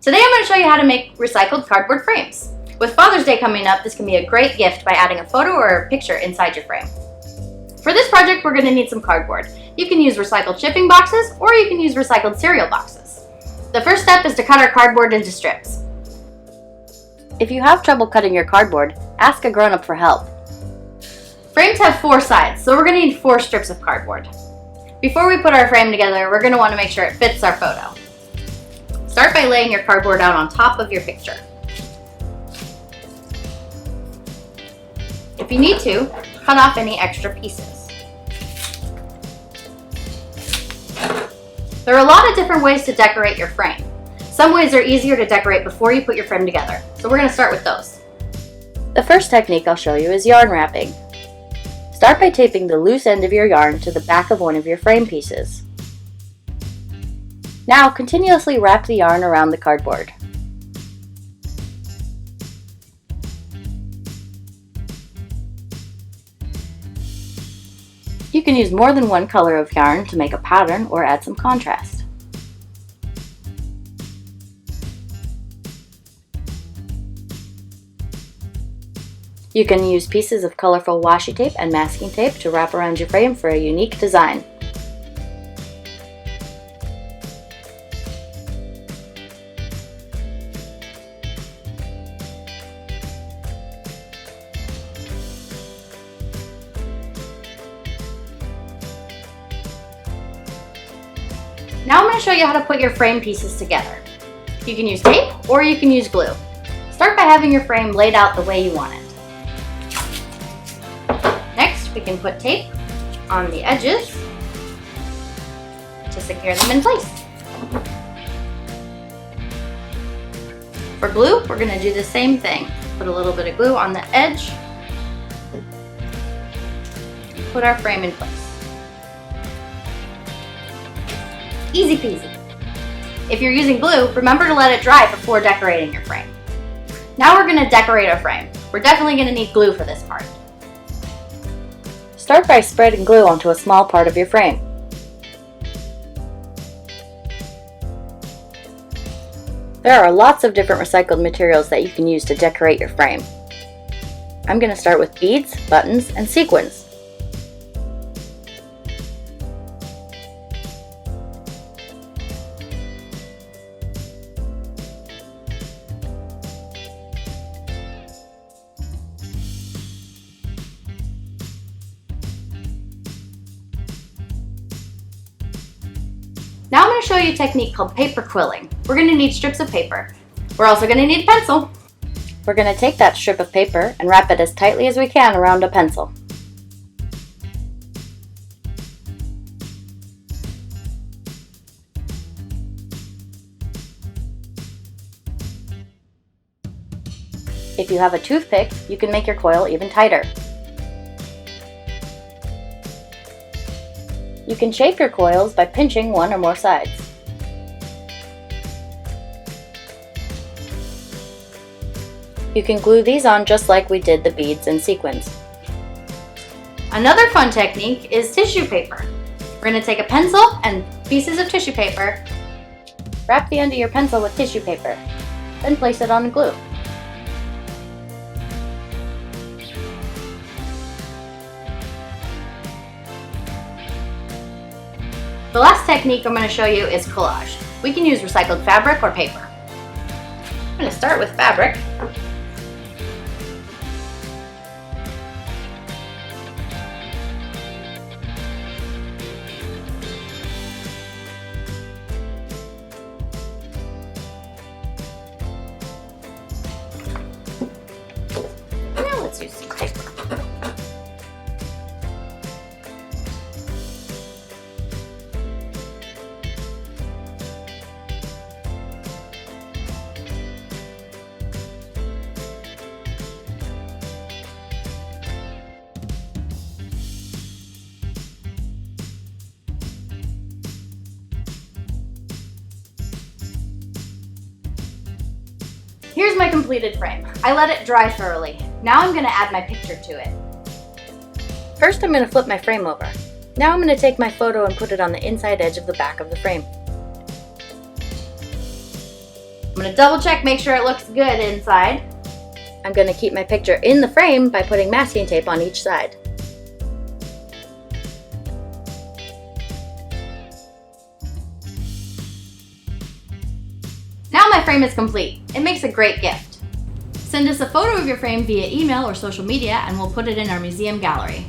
Today I'm going to show you how to make recycled cardboard frames. With Father's Day coming up, this can be a great gift by adding a photo or a picture inside your frame. For this project, we're going to need some cardboard. You can use recycled shipping boxes or you can use recycled cereal boxes. The first step is to cut our cardboard into strips. If you have trouble cutting your cardboard, ask a grown-up for help. Frames have 4 sides, so we're going to need 4 strips of cardboard. Before we put our frame together, we're going to want to make sure it fits our photo. Start by laying your cardboard out on top of your picture. If you need to, cut off any extra pieces. There are a lot of different ways to decorate your frame. Some ways are easier to decorate before you put your frame together, so we're going to start with those. The first technique I'll show you is yarn wrapping. Start by taping the loose end of your yarn to the back of one of your frame pieces. Now continuously wrap the yarn around the cardboard. You can use more than one color of yarn to make a pattern or add some contrast. You can use pieces of colorful washi tape and masking tape to wrap around your frame for a unique design. Now I'm going to show you how to put your frame pieces together. You can use tape or you can use glue. Start by having your frame laid out the way you want it. Next, we can put tape on the edges to secure them in place. For glue, we're going to do the same thing. Put a little bit of glue on the edge. Put our frame in place. Easy peasy. If you're using glue, remember to let it dry before decorating your frame. Now we're going to decorate our frame. We're definitely going to need glue for this part. Start by spreading glue onto a small part of your frame. There are lots of different recycled materials that you can use to decorate your frame. I'm going to start with beads, buttons, and sequins. Now I'm going to show you a technique called paper quilling. We're going to need strips of paper. We're also going to need a pencil. We're going to take that strip of paper and wrap it as tightly as we can around a pencil. If you have a toothpick, you can make your coil even tighter. You can shape your coils by pinching one or more sides. You can glue these on just like we did the beads and sequins. Another fun technique is tissue paper. We're going to take a pencil and pieces of tissue paper, wrap the end of your pencil with tissue paper, then place it on the glue. The last technique I'm going to show you is collage. We can use recycled fabric or paper. I'm going to start with fabric. Now let's use some paper. Here's my completed frame. I let it dry thoroughly. Now I'm going to add my picture to it. First I'm going to flip my frame over. Now I'm going to take my photo and put it on the inside edge of the back of the frame. I'm gonna double check, make sure it looks good inside. I'm gonna keep my picture in the frame by putting masking tape on each side. Now my frame is complete. It makes a great gift. Send us a photo of your frame via email or social media and we'll put it in our museum gallery.